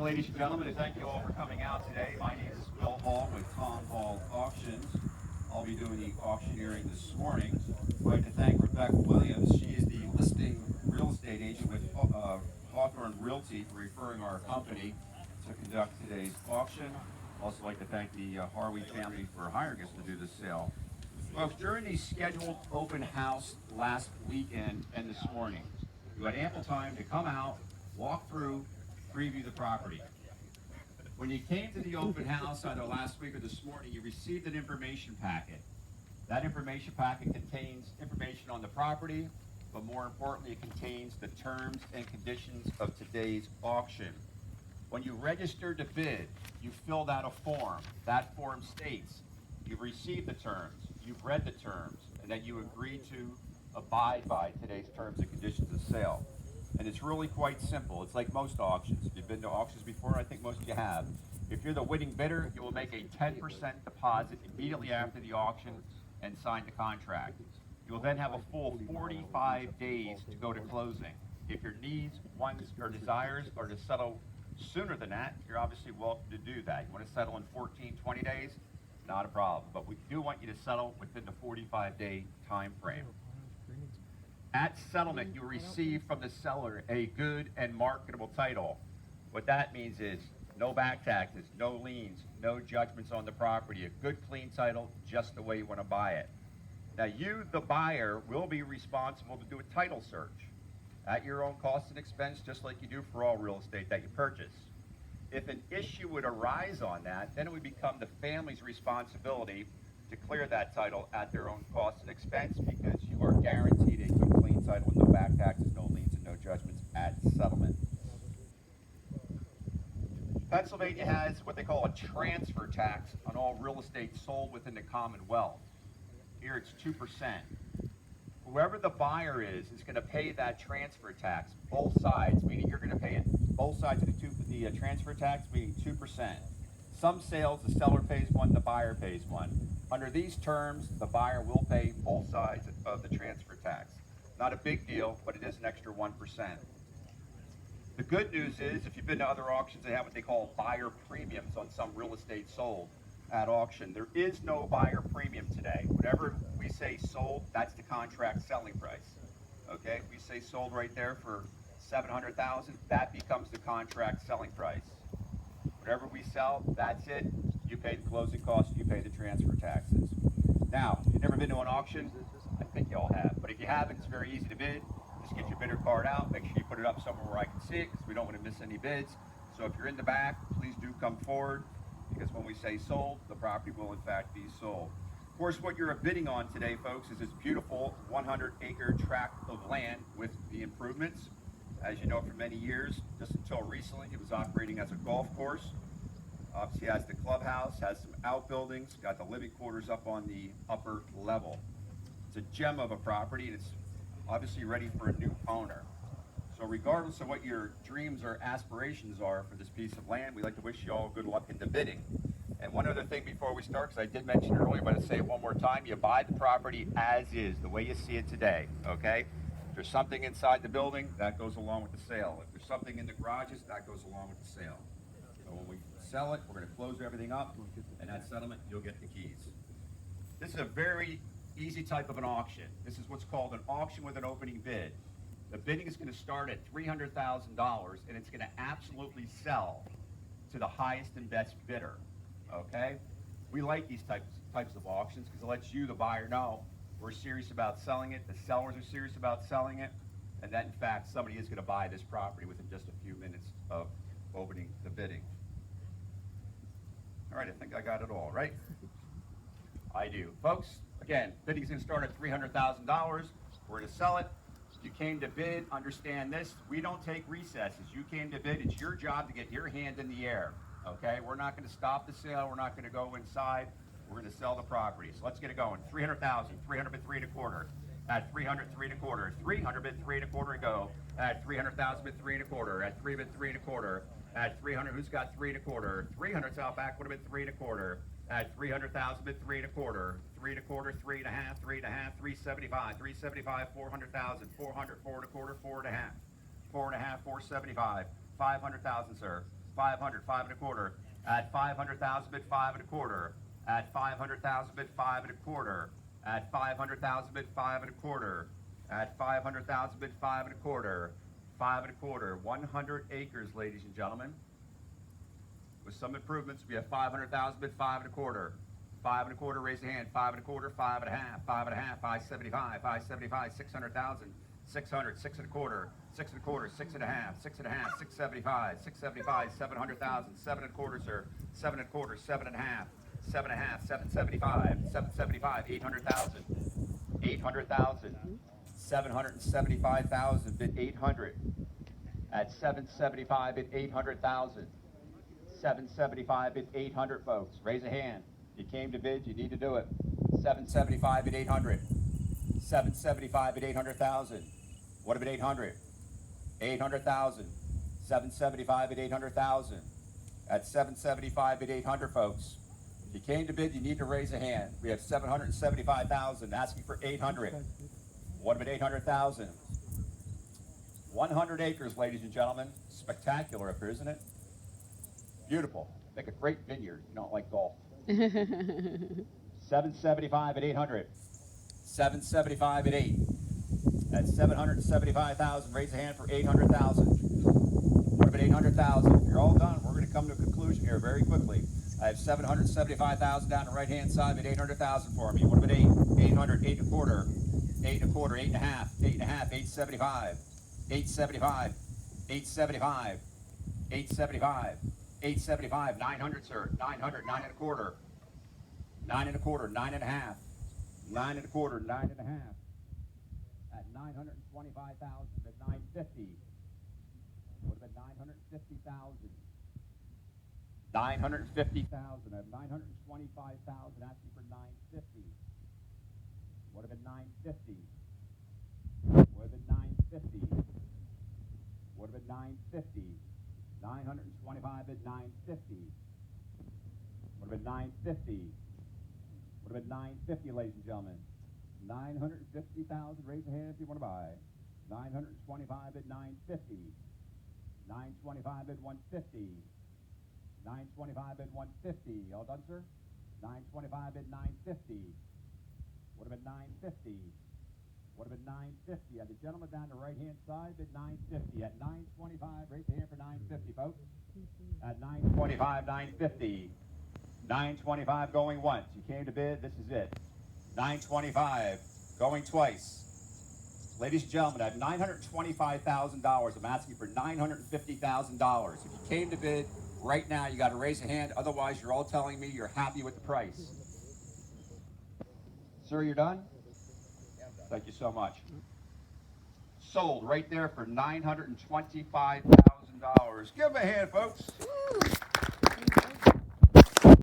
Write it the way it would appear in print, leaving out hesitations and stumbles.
you, ladies and gentlemen, and thank you all for coming out today. My name is Will Hall with Tom Hall Auctions. I'll be doing the auctioneering this morning. I'd like to thank Rebecca Williams. She is the listing real estate agent with Hawthorne Realty for referring our company to conduct today's auction. Also like to thank the Harvey family for hiring us to do this sale. Folks, during the scheduled open house last weekend and this morning, you had ample time to come out, walk through, preview the property. When you came to the open house either last week or this morning, you received an information packet. That information packet contains information on the property, but more importantly, it contains the terms and conditions of today's auction. When you registered to bid, you filled out a form. That form states you've received the terms, you've read the terms, and that you agree to abide by today's terms and conditions of sale. And it's really quite simple. It's like most auctions. If you've been to auctions before, I think most of you have. If you're the winning bidder, you will make a 10% deposit immediately after the auction and sign the contract. You will then have a full 45 days to go to closing. If your needs, wants, or desires are to settle sooner than that, you're obviously welcome to do that. You want to settle in 14, 20 days? Not a problem. But we do want you to settle within the 45-day time frame. At settlement, you receive from the seller a good and marketable title. What that means is no back taxes, no liens, no judgments on the property, a good clean title just the way you want to buy it. Now you, the buyer, will be responsible to do a title search at your own cost and expense, just like you do for all real estate that you purchase. If an issue would arise on that, then it would become the family's responsibility to clear that title at their own cost and expense, because you are guaranteed a good clean title with no back taxes, no liens, and no judgments at settlement. Pennsylvania has what they call a transfer tax on all real estate sold within the Commonwealth. Here it's 2%. Whoever the buyer is going to pay that transfer tax, both sides, meaning you're going to pay it. Both sides of the transfer tax, meaning 2%. Some sales, the seller pays one, the buyer pays one. Under these terms, the buyer will pay both sides of the transfer tax. Not a big deal, but it is an extra 1%. The good news is, if you've been to other auctions, they have what they call buyer premiums on some real estate sold at auction. There is no buyer premium today. Whatever we say sold, that's the contract selling price. Okay, we say sold right there for $700,000, that becomes the contract selling price. Whatever we sell, that's it. You pay the closing costs, you pay the transfer taxes. Now, if you've never been to an auction, I think you all have, but if you haven't, it's very easy to bid. Just get your bidder card out, make sure you put it up somewhere where I can see it, because we don't want to miss any bids. So if you're in the back, please do come forward, because when we say sold, the property will in fact be sold. Of course, what you're bidding on today, folks, is this beautiful 100-acre tract of land with the improvements. As you know, for many years, just until recently, it was operating as a golf course. Obviously has the clubhouse, has some outbuildings, got the living quarters up on the upper level. It's a gem of a property, and it's obviously ready for a new owner. So regardless of what your dreams or aspirations are for this piece of land, we'd like to wish you all good luck in the bidding. And one other thing before we start, because I did mention it earlier, but I'll say it one more time, you buy the property as is, the way you see it today, okay? If there's something inside the building, that goes along with the sale. If there's something in the garages, that goes along with the sale. So when we sell it, we're going to close everything up, and at settlement, you'll get the keys. This is a very easy type of an auction. This is what's called an auction with an opening bid. The bidding is going to start at $300,000, and it's going to absolutely sell to the highest and best bidder, okay? We like these types of auctions because it lets you, the buyer, know we're serious about selling it, the sellers are serious about selling it, and that in fact somebody is going to buy this property within just a few minutes of opening the bidding. All right, I think I got it all, right? I do. Folks, again, bidding is going to start at $300,000. We're going to sell it. You came to bid, understand this, we don't take recesses. You came to bid, it's your job to get your hand in the air, okay? We're not going to stop the sale, we're not going to go inside, we're going to sell the property. So let's get it going. 300,000, 300 bid 3 1/4. At 300, 3 1/4. 300 bid 3 1/4 and go. At 300,000 bid 3 1/4. At 3 bid 3 1/4. At 300, who's got 3 1/4? 300's out back, would have been 3 1/4. At 300,000 bid 3 1/4. 3 1/4, 3 1/2, 3 1/2, 375, 375, 400,000, 400, 4 1/4, 4 1/2, 4 1/2, 475, 500,000, sir. 500, 5 and a quarter. At 500,000 bid 5 and a quarter. At 500,000 bid 5 and a quarter. At 500,000 bid 5 and a quarter. At 500,000 bid 5 and a quarter. 5 and a quarter. 100 acres, ladies and gentlemen. With some improvements, we have 500,000 bid 5 and a quarter. 5 and a quarter, raise your hand. 5 and a quarter, 5 and a half, 5 and a half, 575, 575, 600,000, 600, 6 and a quarter, 6 and a quarter, 6 and a half, 6 and a half, 675, 675, 700,000, 7 and a quarter, sir, 7 and a quarter, 7 and a half, 7 and a half, 775, 775, 800,000, 800,000, 775,000, bid 800, at 775 at 800,000, 775 at 800, folks, raise a hand. You came to bid, you need to do it. 775 at 800. 775 at 800,000. What about 800? 800,000. 775 at 800,000. At 775 at 800, folks. If you came to bid, you need to raise a hand. We have 775,000 asking for 800. What about 800,000? 100 acres, ladies and gentlemen. Spectacular up here, isn't it? Beautiful. Make a great vineyard. You don't like golf. 775 at 800. 775 at 8. At 775,000, raise a hand for 800,000. What about 800,000? If you're all done, we're going to come to a conclusion here very quickly. I have 775,000 down the right-hand side at 800,000 for me. What about 8? 800, 8 and a quarter, 8 and a quarter, 8 and a half, 8 and a half, 875, 875, 875, 875. 875, 900, sir, 900, 9 and a quarter, 9 and a quarter, 9 and a half, 9 and a quarter, 9 and a half, at 925,000, at 950, what about 950,000, 950,000, at 925,000, asking for 950, what about 950, what about 950, what about 950, 925 at 950. What about 950? What about 950, ladies and gentlemen? 950,000. Raise a hand if you want to buy. 925 at 950. 925 at 150. 925 at 150. All done, sir? 925 at 950. What about 950? What about 950? The gentleman down the right-hand side at 950. At 925, raise your hand for 950, folks. At 925, 950. 925 going once. You came to bid, this is it. 925 going twice. Ladies and gentlemen, at $925,000, I'm asking for $950,000. If you came to bid right now, you got to raise a hand. Otherwise, you're all telling me you're happy with the price. Sir, you're done? Thank you so much. Sold right there for $925,000. Give him a hand, folks.